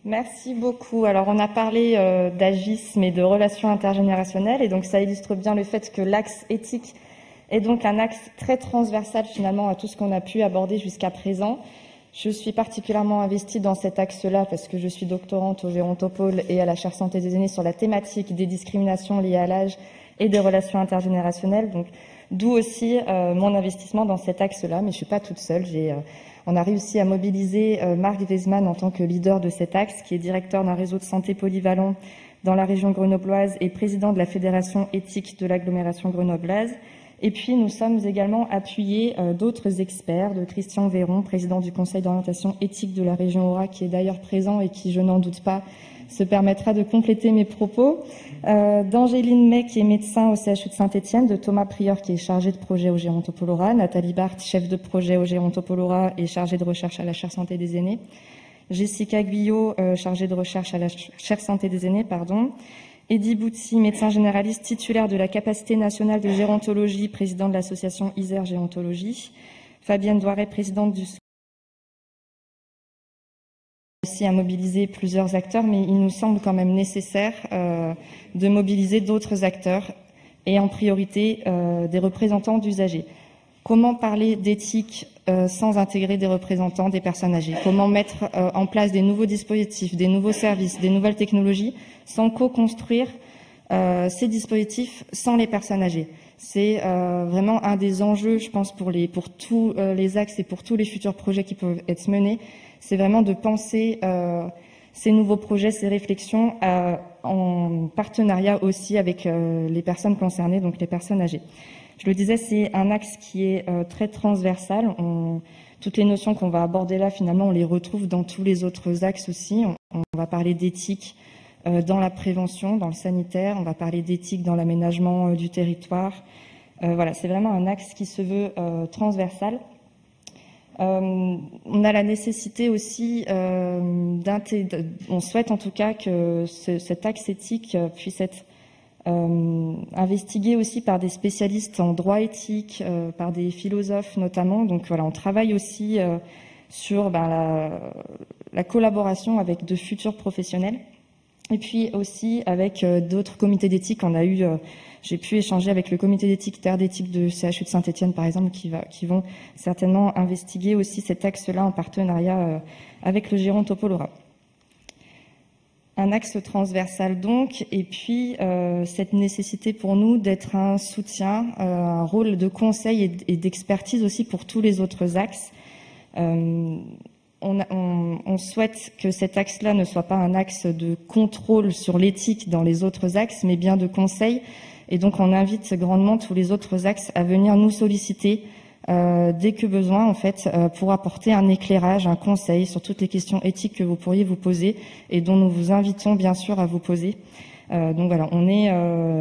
Merci beaucoup. Alors, on a parlé d'agisme et de relations intergénérationnelles, et donc ça illustre bien le fait que l'axe éthique est donc un axe très transversal finalement à tout ce qu'on a pu aborder jusqu'à présent. Je suis particulièrement investie dans cet axe-là parce que je suis doctorante au Gérontopôle et à la chaire santé des aînés sur la thématique des discriminations liées à l'âge et des relations intergénérationnelles. Donc, d'où aussi mon investissement dans cet axe-là, mais je suis pas toute seule. On a réussi à mobiliser Marc Weisman en tant que leader de cet axe, qui est directeur d'un réseau de santé polyvalent dans la région grenobloise et président de la Fédération éthique de l'agglomération grenobloise. Et puis, nous sommes également appuyés d'autres experts, de Christian Véron, président du Conseil d'orientation éthique de la région Aura, qui est d'ailleurs présent et qui, je n'en doute pas, se permettra de compléter mes propos, d'Angéline May, qui est médecin au CHU de Saint-Étienne, de Thomas Prieur, qui est chargé de projet au Gérontopôle Aura, Nathalie Barthes, chef de projet au Gérontopôle Aura et chargée de recherche à la chaire santé des aînés, Jessica Guyot, chargée de recherche à la chaire santé des aînés, Eddy Boutsi, médecin généraliste titulaire de la capacité nationale de gérontologie, président de l'association Isère Gérontologie, Fabienne Doiret, présidente du aussi à mobiliser plusieurs acteurs, mais il nous semble quand même nécessaire de mobiliser d'autres acteurs et en priorité des représentants d'usagers. Comment parler d'éthique sans intégrer des représentants des personnes âgées? Comment mettre en place des nouveaux dispositifs, des nouveaux services, des nouvelles technologies sans co-construire ces dispositifs sans les personnes âgées? C'est vraiment un des enjeux, je pense, pour tous les axes et pour tous les futurs projets qui peuvent être menés. C'est vraiment de penser ces nouveaux projets, ces réflexions en partenariat aussi avec les personnes concernées, donc les personnes âgées. Je le disais, c'est un axe qui est très transversal. Toutes les notions qu'on va aborder là, finalement, on les retrouve dans tous les autres axes aussi. On va parler d'éthique dans la prévention, dans le sanitaire. On va parler d'éthique dans l'aménagement du territoire. Voilà, c'est vraiment un axe qui se veut transversal. On a la nécessité aussi on souhaite en tout cas que cet axe éthique puisse être investigué aussi par des spécialistes en droit éthique, par des philosophes notamment. Donc voilà, on travaille aussi sur la collaboration avec de futurs professionnels. Et puis aussi avec d'autres comités d'éthique. J'ai pu échanger avec le comité d'éthique, terre d'éthique de CHU de Saint-Étienne par exemple, qui vont certainement investiguer aussi cet axe-là en partenariat avec le Gérontopôle Aura. Un axe transversal donc, et puis cette nécessité pour nous d'être un soutien, un rôle de conseil et d'expertise aussi pour tous les autres axes. On souhaite que cet axe-là ne soit pas un axe de contrôle sur l'éthique dans les autres axes, mais bien de conseil. Et donc, on invite grandement tous les autres axes à venir nous solliciter dès que besoin, en fait, pour apporter un éclairage, un conseil sur toutes les questions éthiques que vous pourriez vous poser et dont nous vous invitons bien sûr à vous poser. Donc voilà, on est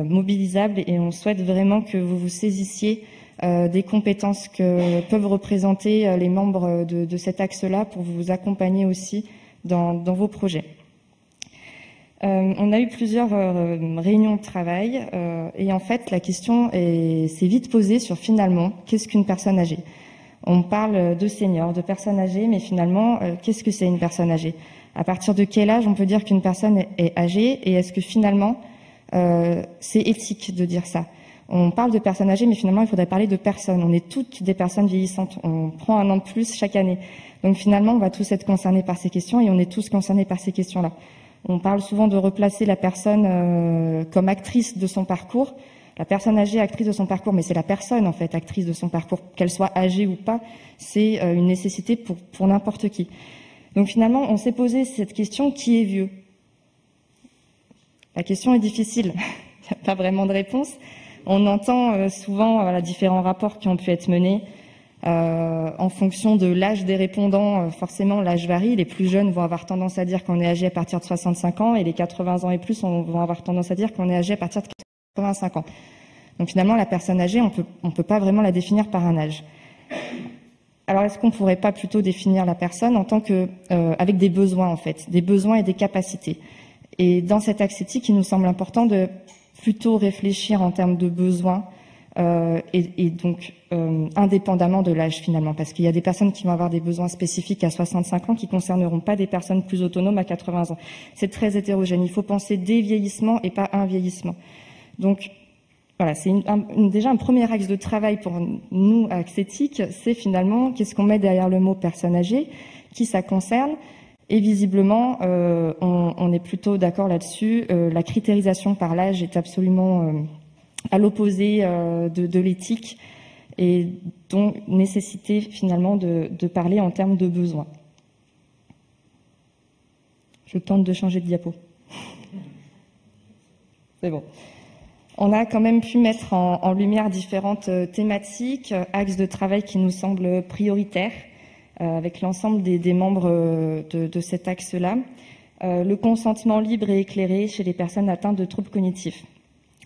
mobilisable et on souhaite vraiment que vous vous saisissiez des compétences que peuvent représenter les membres de cet axe-là pour vous accompagner aussi dans vos projets. On a eu plusieurs réunions de travail et en fait la question s'est vite posée sur finalement qu'est-ce qu'une personne âgée. On parle de seniors, de personnes âgées, mais finalement qu'est-ce que c'est une personne âgée? À partir de quel âge on peut dire qu'une personne est âgée et est-ce que finalement c'est éthique de dire ça? On parle de personnes âgées, mais finalement, il faudrait parler de personnes. On est toutes des personnes vieillissantes. On prend un an de plus chaque année. Donc finalement, on va tous être concernés par ces questions et on est tous concernés par ces questions-là. On parle souvent de replacer la personne comme actrice de son parcours. La personne âgée, actrice de son parcours, mais c'est la personne, en fait, actrice de son parcours. Qu'elle soit âgée ou pas, c'est une nécessité pour n'importe qui. Donc finalement, on s'est posé cette question, qui est vieux? La question est difficile. Il n'y a pas vraiment de réponse. On entend souvent différents rapports qui ont pu être menés en fonction de l'âge des répondants. Forcément, l'âge varie. Les plus jeunes vont avoir tendance à dire qu'on est âgé à partir de 65 ans et les 80 ans et plus vont avoir tendance à dire qu'on est âgé à partir de 85 ans. Donc finalement, la personne âgée, on peut pas vraiment la définir par un âge. Alors, est-ce qu'on pourrait pas plutôt définir la personne en tant que avec des besoins en fait, des besoins et des capacités? Et dans cet axe éthique, il nous semble important de plutôt réfléchir en termes de besoins et donc indépendamment de l'âge finalement, parce qu'il y a des personnes qui vont avoir des besoins spécifiques à 65 ans qui concerneront pas des personnes plus autonomes à 80 ans. C'est très hétérogène. Il faut penser des vieillissements et pas un vieillissement. Donc voilà, c'est déjà un premier axe de travail pour nous, Axe Éthique, c'est finalement qu'est-ce qu'on met derrière le mot personne âgée, qui ça concerne. Et visiblement, on est plutôt d'accord là-dessus. La critérisation par l'âge est absolument à l'opposé de l'éthique et donc nécessité finalement de parler en termes de besoins. Je tente de changer de diapo. C'est bon. On a quand même pu mettre en lumière différentes thématiques, axes de travail qui nous semblent prioritaires, avec l'ensemble des membres de cet axe-là. Le consentement libre et éclairé chez les personnes atteintes de troubles cognitifs.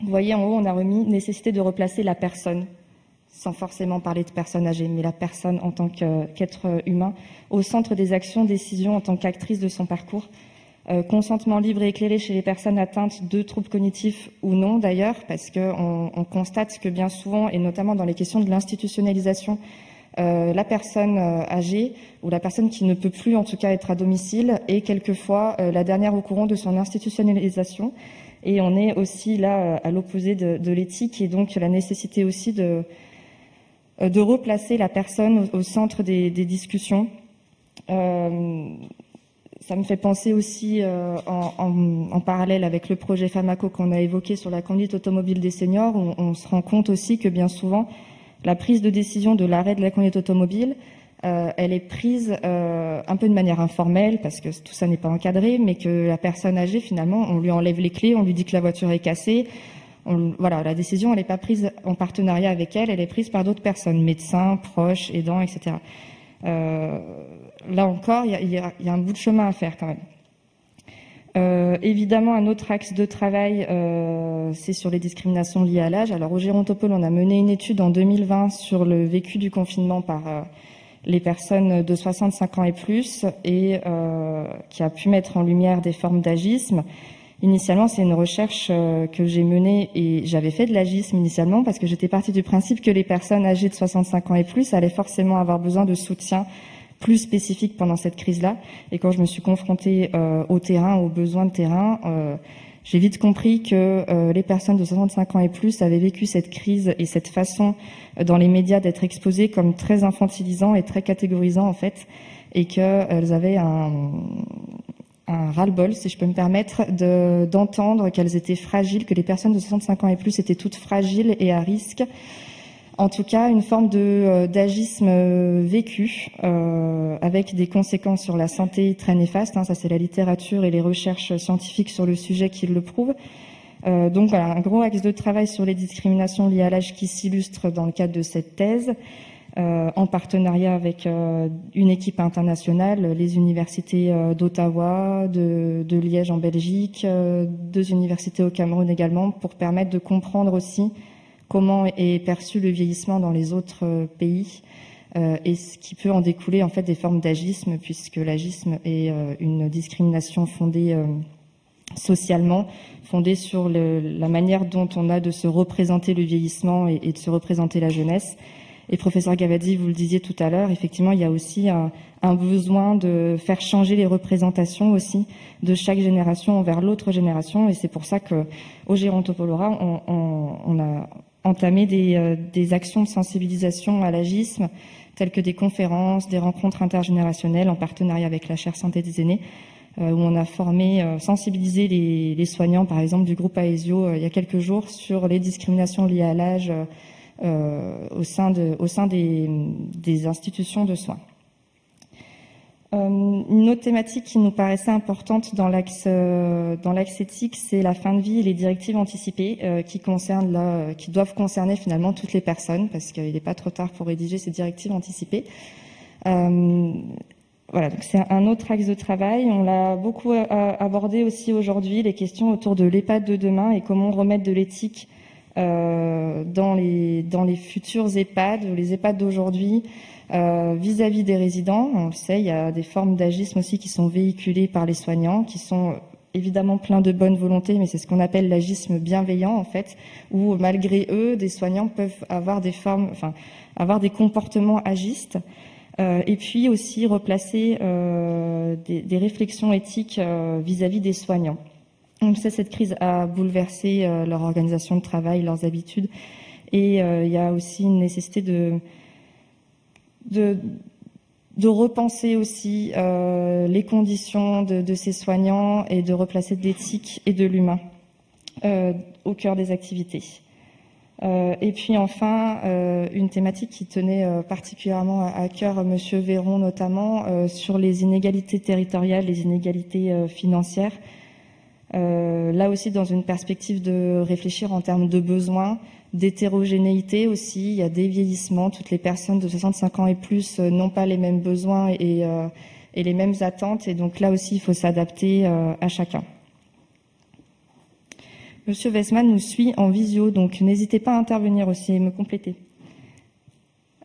Vous voyez, en haut, on a remis nécessité de replacer la personne, sans forcément parler de personne âgée, mais la personne en tant qu'être humain, au centre des actions, décisions en tant qu'actrice de son parcours. Consentement libre et éclairé chez les personnes atteintes de troubles cognitifs ou non d'ailleurs, parce qu'on constate que bien souvent, et notamment dans les questions de l'institutionnalisation, la personne âgée ou la personne qui ne peut plus en tout cas être à domicile est quelquefois la dernière au courant de son institutionnalisation. Et on est aussi là à l'opposé de l'éthique et donc la nécessité aussi de replacer la personne au centre des discussions. Ça me fait penser aussi en parallèle avec le projet Famaco qu'on a évoqué sur la conduite automobile des seniors, où on se rend compte aussi que bien souvent la prise de décision de l'arrêt de la conduite automobile, elle est prise un peu de manière informelle parce que tout ça n'est pas encadré, mais que la personne âgée finalement on lui enlève les clés, on lui dit que la voiture est cassée. Voilà, la décision elle n'est pas prise en partenariat avec elle est prise par d'autres personnes, médecins, proches, aidants, etc. Là encore, il y a un bout de chemin à faire quand même. Évidemment, un autre axe de travail, c'est sur les discriminations liées à l'âge. Alors, au Gérontopole, on a mené une étude en 2020 sur le vécu du confinement par les personnes de 65 ans et plus, et qui a pu mettre en lumière des formes d'agisme. Initialement, c'est une recherche que j'ai menée et j'avais fait de l'agisme initialement parce que j'étais partie du principe que les personnes âgées de 65 ans et plus allaient forcément avoir besoin de soutien plus spécifique pendant cette crise-là. Et quand je me suis confrontée au terrain, aux besoins de terrain, j'ai vite compris que les personnes de 65 ans et plus avaient vécu cette crise et cette façon dans les médias d'être exposées comme très infantilisant et très catégorisant en fait, et qu'elles avaient un ras-le-bol, si je peux me permettre, d'entendre qu'elles étaient fragiles, que les personnes de 65 ans et plus étaient toutes fragiles et à risque. En tout cas, une forme d'agisme vécu, avec des conséquences sur la santé très néfastes. Ça, c'est la littérature et les recherches scientifiques sur le sujet qui le prouvent. Donc voilà, un gros axe de travail sur les discriminations liées à l'âge qui s'illustre dans le cadre de cette thèse. En partenariat avec une équipe internationale, les universités d'Ottawa, de Liège en Belgique, 2 universités au Cameroun également, pour permettre de comprendre aussi comment est perçu le vieillissement dans les autres pays et ce qui peut en découler en fait des formes d'agisme, puisque l'agisme est une discrimination fondée socialement, fondée sur la manière dont on a de se représenter le vieillissement et de se représenter la jeunesse. Et professeur Gavazzi, vous le disiez tout à l'heure, effectivement, il y a aussi un besoin de faire changer les représentations aussi de chaque génération envers l'autre génération. Et c'est pour ça que au Gérontopolora, on a entamé des actions de sensibilisation à l'agisme, telles que des conférences, des rencontres intergénérationnelles en partenariat avec la chaire santé des aînés, où on a sensibilisé les soignants, par exemple, du groupe Aesio il y a quelques jours sur les discriminations liées à l'âge au sein des institutions de soins. Une autre thématique qui nous paraissait importante dans l'axe éthique, c'est la fin de vie et les directives anticipées qui doivent concerner finalement toutes les personnes, parce qu'il n'est pas trop tard pour rédiger ces directives anticipées. Voilà, donc c'est un autre axe de travail. On l'a beaucoup abordé aussi aujourd'hui, les questions autour de l'EHPAD de demain et comment remettre de l'éthique dans les futurs EHPAD, ou les EHPAD d'aujourd'hui, vis-à-vis des résidents. On le sait, il y a des formes d'agisme aussi qui sont véhiculées par les soignants, qui sont évidemment plein de bonne volonté, mais c'est ce qu'on appelle l'agisme bienveillant en fait, où malgré eux, des soignants peuvent avoir des formes, enfin avoir des comportements agistes, et puis aussi replacer des réflexions éthiques vis-à-vis des soignants. On sait cette crise a bouleversé leur organisation de travail, leurs habitudes, et il y a aussi une nécessité de repenser aussi les conditions de ces soignants et de replacer de l'éthique et de l'humain au cœur des activités. Et puis enfin, une thématique qui tenait particulièrement à cœur Monsieur Véron notamment, sur les inégalités territoriales, les inégalités financières. Là aussi dans une perspective de réfléchir en termes de besoins, d'hétérogénéité aussi, il y a des vieillissements, toutes les personnes de 65 ans et plus n'ont pas les mêmes besoins et les mêmes attentes, et donc là aussi il faut s'adapter à chacun. Monsieur Westman nous suit en visio, donc n'hésitez pas à intervenir aussi et me compléter.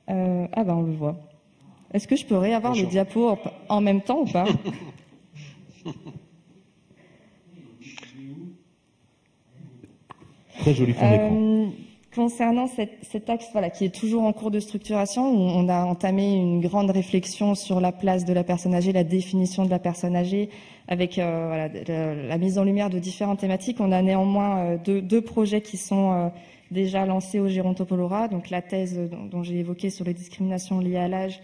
Ah ben on le voit. Est-ce que je pourrais avoir le diapo en même temps ou pas? Très joli fond d'écran. Concernant cet axe qui est toujours en cours de structuration, où on a entamé une grande réflexion sur la place de la personne âgée, la définition de la personne âgée, avec la mise en lumière de différentes thématiques, on a néanmoins deux projets qui sont déjà lancés au Gérontopolora, donc la thèse dont j'ai évoqué sur les discriminations liées à l'âge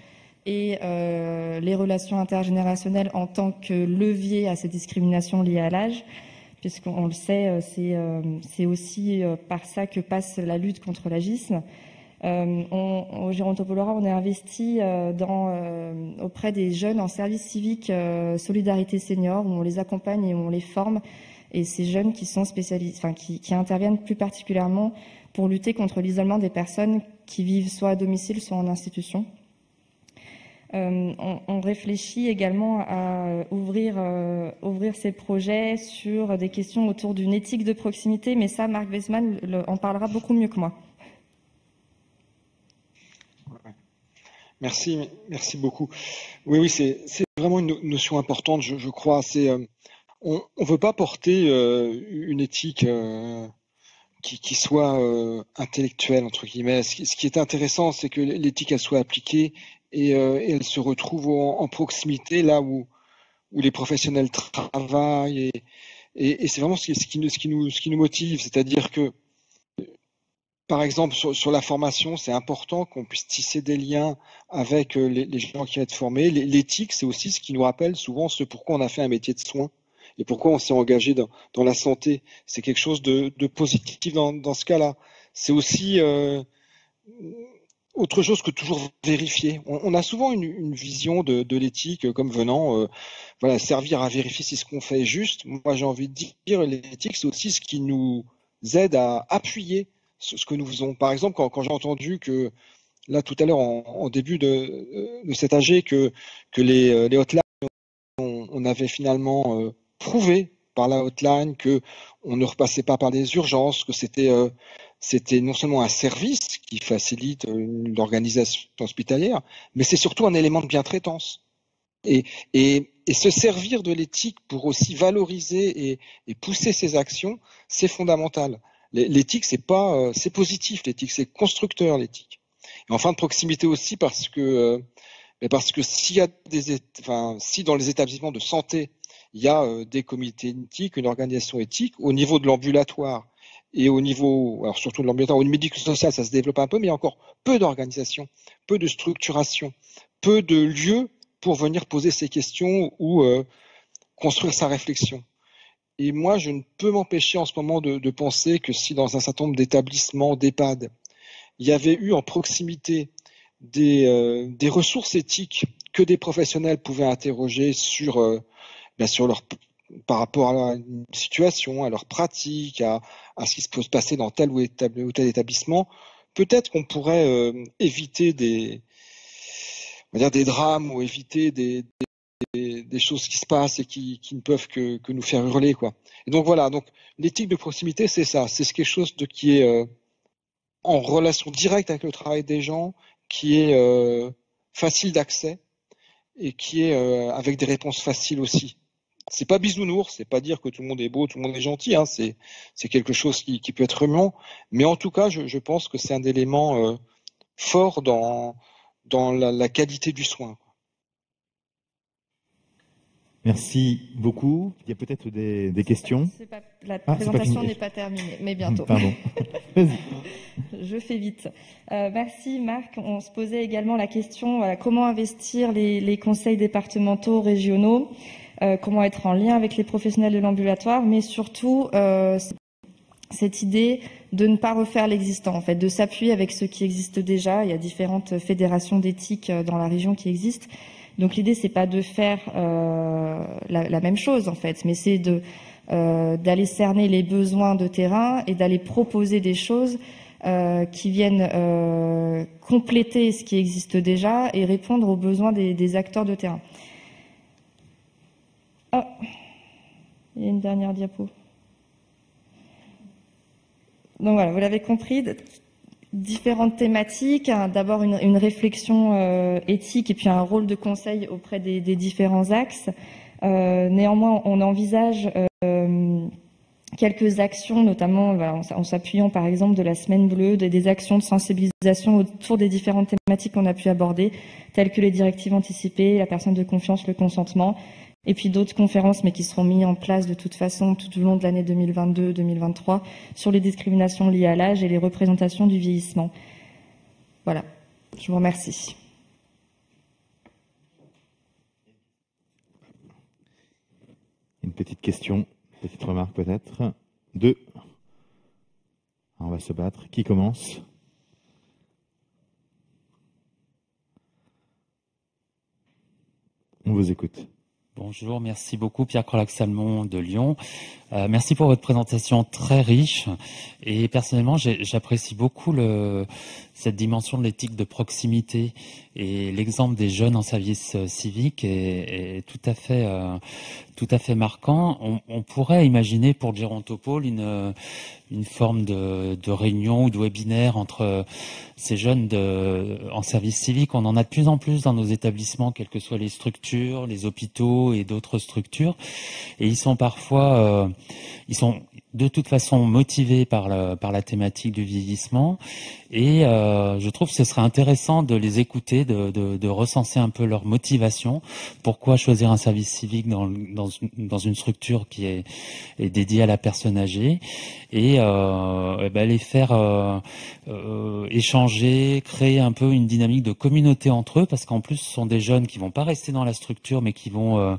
et les relations intergénérationnelles en tant que levier à ces discriminations liées à l'âge. Puisqu'on le sait, c'est aussi par ça que passe la lutte contre l'agisme. Au Gérontopolora, on est investi auprès des jeunes en service civique Solidarité Senior, où on les accompagne et où on les forme. Et ces jeunes qui sont spécialistes, qui interviennent plus particulièrement pour lutter contre l'isolement des personnes qui vivent soit à domicile, soit en institution. On réfléchit également à ouvrir ces projets sur des questions autour d'une éthique de proximité, mais ça, Marc Westman en parlera beaucoup mieux que moi. Merci beaucoup. Oui, c'est vraiment une notion importante, je crois. On ne veut pas porter une éthique qui soit intellectuelle, entre guillemets. Ce qui est intéressant, c'est que l'éthique, elle soit appliquée et elle se retrouve en proximité, là où les professionnels travaillent. Et c'est vraiment ce qui nous motive. C'est-à-dire que, par exemple, sur la formation, c'est important qu'on puisse tisser des liens avec les gens qui vont être formés. L'éthique, c'est aussi ce qui nous rappelle souvent ce pourquoi on a fait un métier de soin et pourquoi on s'est engagé dans la santé. C'est quelque chose de positif dans ce cas-là. C'est aussi autre chose que toujours vérifier. On a souvent une vision de l'éthique comme venant servir à vérifier si ce qu'on fait est juste. Moi, j'ai envie de dire, l'éthique, c'est aussi ce qui nous aide à appuyer ce que nous faisons. Par exemple, quand j'ai entendu que, là, tout à l'heure, en début de cet AG, que les hotlines, on avait finalement prouvé par la hotline qu'on ne repassait pas par des urgences, que c'était non seulement un service qui facilite l'organisation hospitalière, mais c'est surtout un élément de bientraitance. Et se servir de l'éthique pour aussi valoriser et pousser ses actions, c'est fondamental. L'éthique, c'est positif, l'éthique, c'est constructeur, l'éthique. Et enfin, de proximité aussi parce que si dans les établissements de santé, il y a des comités éthiques, une organisation éthique, au niveau de l'ambulatoire et au niveau, alors surtout de l'ambulatoire, au niveau médico-social, ça se développe un peu, mais il y a encore peu d'organisation, peu de structuration, peu de lieux pour venir poser ces questions ou construire sa réflexion. Et moi, je ne peux m'empêcher en ce moment de penser que si dans un certain nombre d'établissements, d'EHPAD, il y avait eu en proximité des ressources éthiques que des professionnels pouvaient interroger par rapport à une situation, à leur pratique, à ce qui peut se passer dans tel ou tel établissement, peut-être qu'on pourrait éviter des drames ou éviter des choses qui se passent et qui ne peuvent que nous faire hurler, quoi. Et donc voilà, donc l'éthique de proximité, c'est ça, c'est quelque chose qui est en relation directe avec le travail des gens, qui est facile d'accès et qui est avec des réponses faciles aussi, c'est pas bisounours, c'est pas dire que tout le monde est beau, tout le monde est gentil, hein, c'est quelque chose qui peut être humain, mais en tout cas, je pense que c'est un élément fort dans la qualité du soin. Merci beaucoup. Il y a peut-être des questions. La présentation n'est pas terminée, mais bientôt. Pardon. Vas-y. Je fais vite. Merci Marc. On se posait également la question comment investir les conseils départementaux, régionaux, comment être en lien avec les professionnels de l'ambulatoire, mais surtout cette idée de ne pas refaire l'existant, en fait, de s'appuyer avec ce qui existe déjà. Il y a différentes fédérations d'éthique dans la région qui existent. Donc l'idée, c'est pas de faire la même chose, en fait, mais c'est d'aller cerner les besoins de terrain et d'aller proposer des choses qui viennent compléter ce qui existe déjà et répondre aux besoins des acteurs de terrain. Ah, il y a une dernière diapo. Donc voilà, vous l'avez compris, différentes thématiques, hein, d'abord une réflexion éthique et puis un rôle de conseil auprès des différents axes. Néanmoins, on envisage quelques actions, notamment en s'appuyant par exemple de la semaine bleue, des actions de sensibilisation autour des différentes thématiques qu'on a pu aborder, telles que les directives anticipées, la personne de confiance, le consentement, et puis d'autres conférences, mais qui seront mises en place de toute façon tout au long de l'année 2022-2023 sur les discriminations liées à l'âge et les représentations du vieillissement. Voilà, je vous remercie. Une petite question, petite remarque peut-être. 2. On va se battre. Qui commence? On vous écoute. Bonjour, merci beaucoup Pierre Crolac-Salmon de Lyon. Merci pour votre présentation très riche et personnellement j'apprécie beaucoup cette dimension de l'éthique de proximité et l'exemple des jeunes en service civique est tout à fait marquant. On pourrait imaginer pour le Gérontopole une forme de réunion ou de webinaire entre ces jeunes en service civique. On en a de plus en plus dans nos établissements, quelles que soient les structures, les hôpitaux et d'autres structures. Et ils sont parfois, ils sont de toute façon motivés par la thématique du vieillissement. Et je trouve que ce serait intéressant de les écouter, de recenser un peu leur motivation. Pourquoi choisir un service civique dans une structure qui est dédiée à la personne âgée et les faire échanger, créer un peu une dynamique de communauté entre eux, parce qu'en plus ce sont des jeunes qui vont pas rester dans la structure, mais qui vont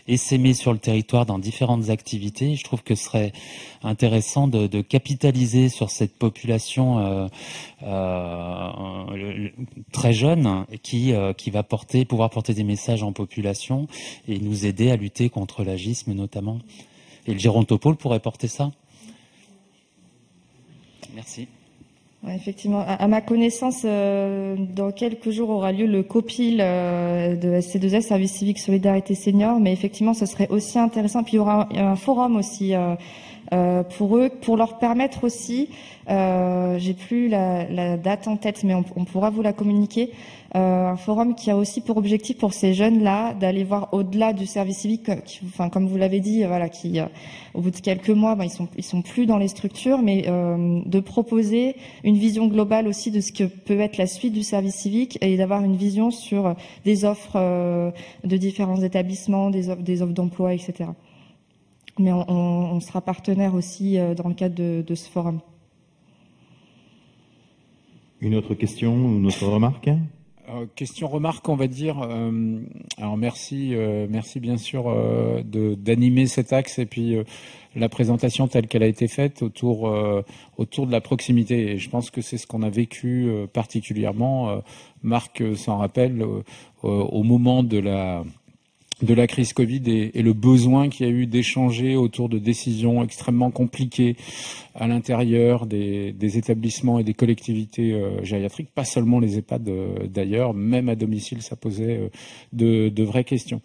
essaimer sur le territoire dans différentes activités. Je trouve que ce serait intéressant de capitaliser sur cette population très jeune qui va pouvoir porter des messages en population et nous aider à lutter contre l'agisme notamment. Et le Gérontopole pourrait porter ça. Merci. Ouais, effectivement, à ma connaissance, dans quelques jours aura lieu le COPIL de SC2S, Service Civique Solidarité Senior, mais effectivement, ce serait aussi intéressant. Puis il y aura un forum aussi pour eux, pour leur permettre aussi, j'ai plus la date en tête, mais on pourra vous la communiquer, un forum qui a aussi pour objectif pour ces jeunes-là d'aller voir au-delà du service civique, comme vous l'avez dit, voilà, qui au bout de quelques mois, ils sont plus dans les structures, mais de proposer une vision globale aussi de ce que peut être la suite du service civique et d'avoir une vision sur des offres de différents établissements, des offres d'emploi, etc. Mais on sera partenaire aussi dans le cadre de ce forum. Une autre question ou une autre remarque? Question-remarque, on va dire. Alors merci bien sûr d'animer cet axe et puis la présentation telle qu'elle a été faite autour de la proximité. Et je pense que c'est ce qu'on a vécu particulièrement. Marc s'en rappelle au moment de la crise Covid et le besoin qu'il y a eu d'échanger autour de décisions extrêmement compliquées à l'intérieur des établissements et des collectivités gériatriques, pas seulement les EHPAD d'ailleurs, même à domicile, ça posait de vraies questions.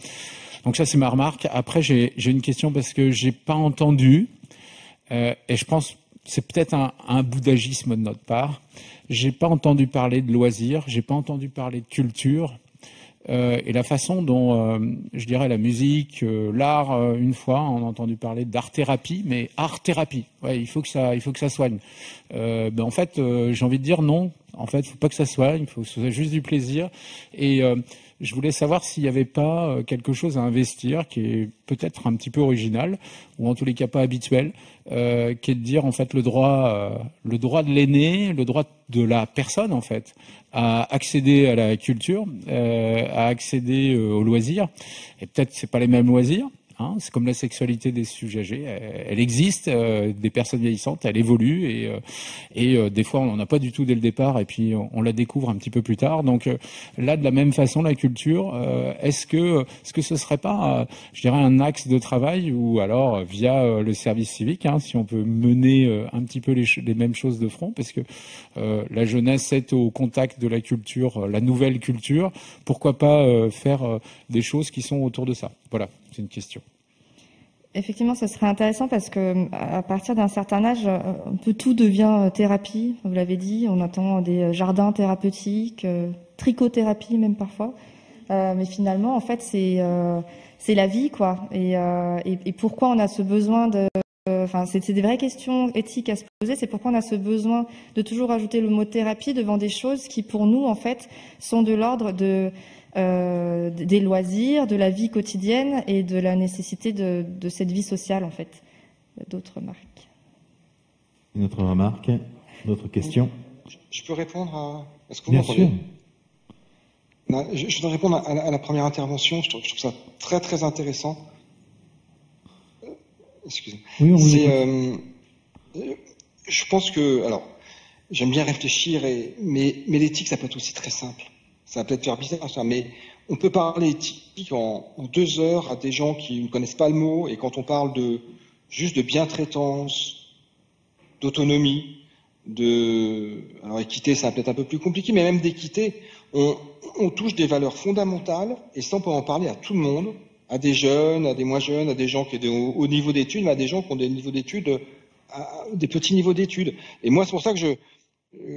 Donc ça, c'est ma remarque. Après, j'ai une question parce que j'ai pas entendu, et je pense c'est peut-être un bout d'agisme de notre part, j'ai pas entendu parler de loisirs, j'ai pas entendu parler de culture. et la façon dont, je dirais, la musique, l'art, une fois, on a entendu parler d'art-thérapie, mais art-thérapie, ouais, il faut que ça soigne. En fait, j'ai envie de dire non. En fait, il ne faut pas que ça soigne, il faut que ce soit juste du plaisir. Et je voulais savoir s'il n'y avait pas quelque chose à investir qui est peut-être un petit peu original, ou en tous les cas pas habituel, qui est de dire en fait le droit de l'aîné, le droit de la personne en fait, à accéder à la culture, à accéder aux loisirs. Et peut-être c'est pas les mêmes loisirs. Hein, c'est comme la sexualité des sujets âgés, elle existe, des personnes vieillissantes, elle évolue et des fois on n'en a pas du tout dès le départ et puis on la découvre un petit peu plus tard. Donc là, de la même façon, la culture, est-ce que ce serait pas, je dirais, un axe de travail ou alors via le service civique, hein, si on peut mener un petit peu les mêmes choses de front, parce que la jeunesse est au contact de la culture, la nouvelle culture, pourquoi pas faire des choses qui sont autour de ça. Voilà. C'est une question. Effectivement, ce serait intéressant parce que à partir d'un certain âge, un peu tout devient thérapie. Vous l'avez dit, on attend des jardins thérapeutiques, trichothérapie même parfois. Mais finalement, en fait, c'est la vie, quoi. Et pourquoi on a ce besoin de... Enfin, c'est des vraies questions éthiques à se poser. C'est pourquoi on a ce besoin de toujours ajouter le mot thérapie devant des choses qui, pour nous, en fait, sont de l'ordre des loisirs, de la vie quotidienne et de la nécessité de cette vie sociale, en fait. D'autres remarques? Une autre remarque? D'autres questions? Je peux répondre à... Est-ce que vous Bien m'entendez? sûr. Non, je voudrais répondre à la première intervention. Je trouve ça très, très intéressant. Excusez. Oui, on vous écoute. Je pense que... Alors, j'aime bien réfléchir, mais l'éthique, ça peut être aussi très simple. Ça va peut-être faire bizarre, ça, mais on peut parler éthique en 2 heures à des gens qui ne connaissent pas le mot, et quand on parle juste de bientraitance, d'autonomie, alors équité, ça va peut-être un peu plus compliqué, mais même d'équité, on touche des valeurs fondamentales, et ça, on peut en parler à tout le monde, à des jeunes, à des moins jeunes, à des gens qui ont des hauts niveaux d'études, mais à des gens qui ont des niveaux d'études, des petits niveaux d'études. Et moi, c'est pour ça que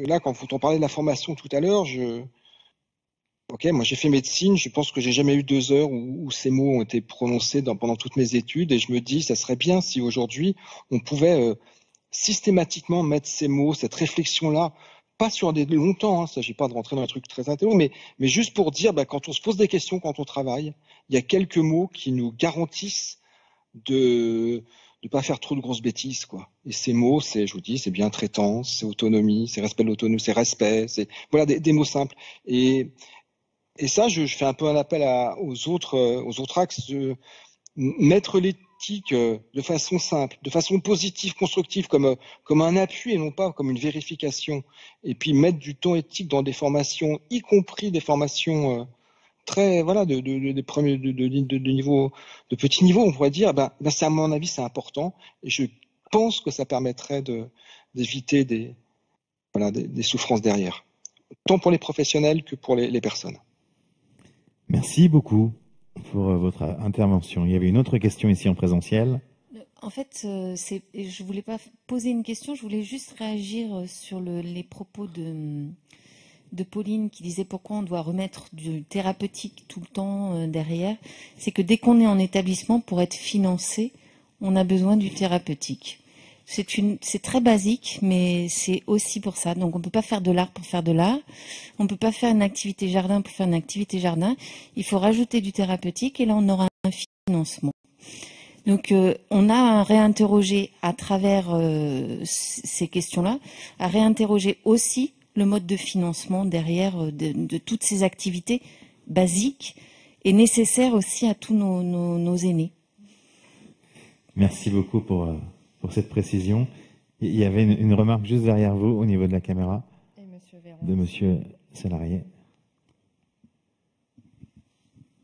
là, quand on parlait de la formation tout à l'heure, Ok, moi j'ai fait médecine, je pense que j'ai jamais eu 2 heures où ces mots ont été prononcés pendant toutes mes études, et je me dis, ça serait bien si aujourd'hui on pouvait systématiquement mettre ces mots, cette réflexion-là, pas sur des longtemps, hein, il ne s'agit pas de rentrer dans un truc très intello, mais juste pour dire, quand on se pose des questions, quand on travaille, il y a quelques mots qui nous garantissent de ne pas faire trop de grosses bêtises, quoi. Et ces mots, je vous dis, c'est bientraitance, c'est autonomie, c'est respect de l'autonomie, c'est respect, c'est voilà des mots simples. Et ça, je fais un peu un appel aux autres axes, de mettre l'éthique de façon simple, de façon positive, constructive, comme un appui et non pas comme une vérification. Et puis mettre du temps éthique dans des formations, y compris des formations très, voilà, des premiers, de niveau, de petit niveau, on pourrait dire, c'est, à mon avis, c'est important. Et je pense que ça permettrait d'éviter des souffrances derrière, tant pour les professionnels que pour les personnes. Merci beaucoup pour votre intervention. Il y avait une autre question ici en présentiel. En fait, je voulais pas poser une question, je voulais juste réagir sur les propos de Pauline qui disait pourquoi on doit remettre du thérapeutique tout le temps derrière. C'est que dès qu'on est en établissement, pour être financé, on a besoin du thérapeutique. C'est très basique, mais c'est aussi pour ça. Donc on ne peut pas faire de l'art pour faire de l'art. On ne peut pas faire une activité jardin pour faire une activité jardin. Il faut rajouter du thérapeutique et là on aura un financement. Donc on a à réinterroger à travers ces questions-là, à réinterroger aussi le mode de financement derrière de toutes ces activités basiques et nécessaires aussi à tous nos aînés. Merci beaucoup pour cette précision. Il y avait une remarque juste derrière vous, au niveau de la caméra, de Monsieur Salarié.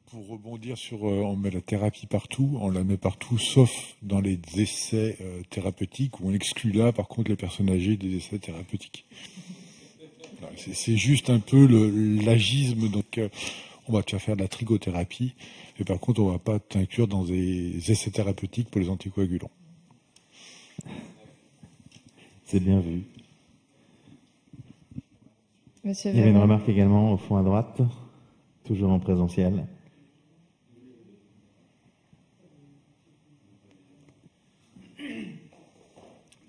Pour rebondir sur on met la thérapie partout, on la met partout, sauf dans les essais thérapeutiques, où on exclut là, par contre, les personnes âgées des essais thérapeutiques. C'est juste un peu l'agisme. Donc, on va te faire faire de la trichothérapie, et par contre, on va pas t'inclure dans des essais thérapeutiques pour les anticoagulants. C'est bien vu. Monsieur Il y avait une remarque également au fond à droite. toujours en présentiel.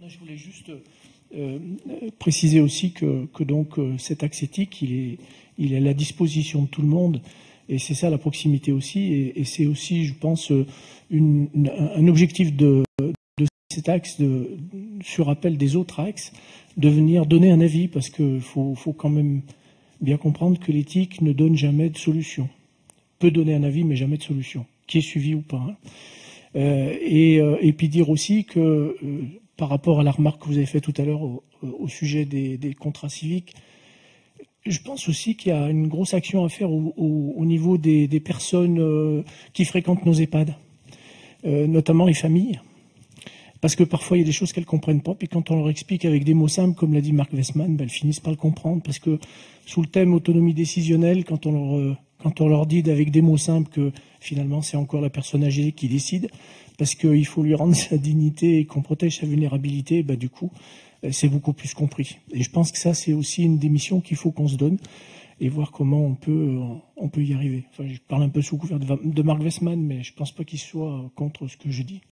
Je voulais juste préciser aussi que donc cet axe éthique, il est à la disposition de tout le monde, et c'est ça la proximité aussi, et c'est aussi, je pense, un objectif de cet axe, sur appel des autres axes, de venir donner un avis, parce qu'il faut quand même bien comprendre que l'éthique ne donne jamais de solution. Peut donner un avis, mais jamais de solution, qui est suivi ou pas. Hein. Et puis dire aussi que par rapport à la remarque que vous avez faite tout à l'heure au sujet des contrats civiques, je pense aussi qu'il y a une grosse action à faire au niveau des personnes qui fréquentent nos EHPAD, notamment les familles. Parce que parfois, il y a des choses qu'elles ne comprennent pas, puis quand on leur explique avec des mots simples, comme l'a dit Marc Westman, elles finissent par le comprendre, parce que sous le thème autonomie décisionnelle, quand on leur dit avec des mots simples que finalement c'est encore la personne âgée qui décide, parce qu'il faut lui rendre sa dignité et qu'on protège sa vulnérabilité, du coup, c'est beaucoup plus compris. Et je pense que ça, c'est aussi une des missions qu'il faut qu'on se donne, et voir comment on peut y arriver. Enfin, je parle un peu sous couvert de Marc Westman, mais je ne pense pas qu'il soit contre ce que je dis.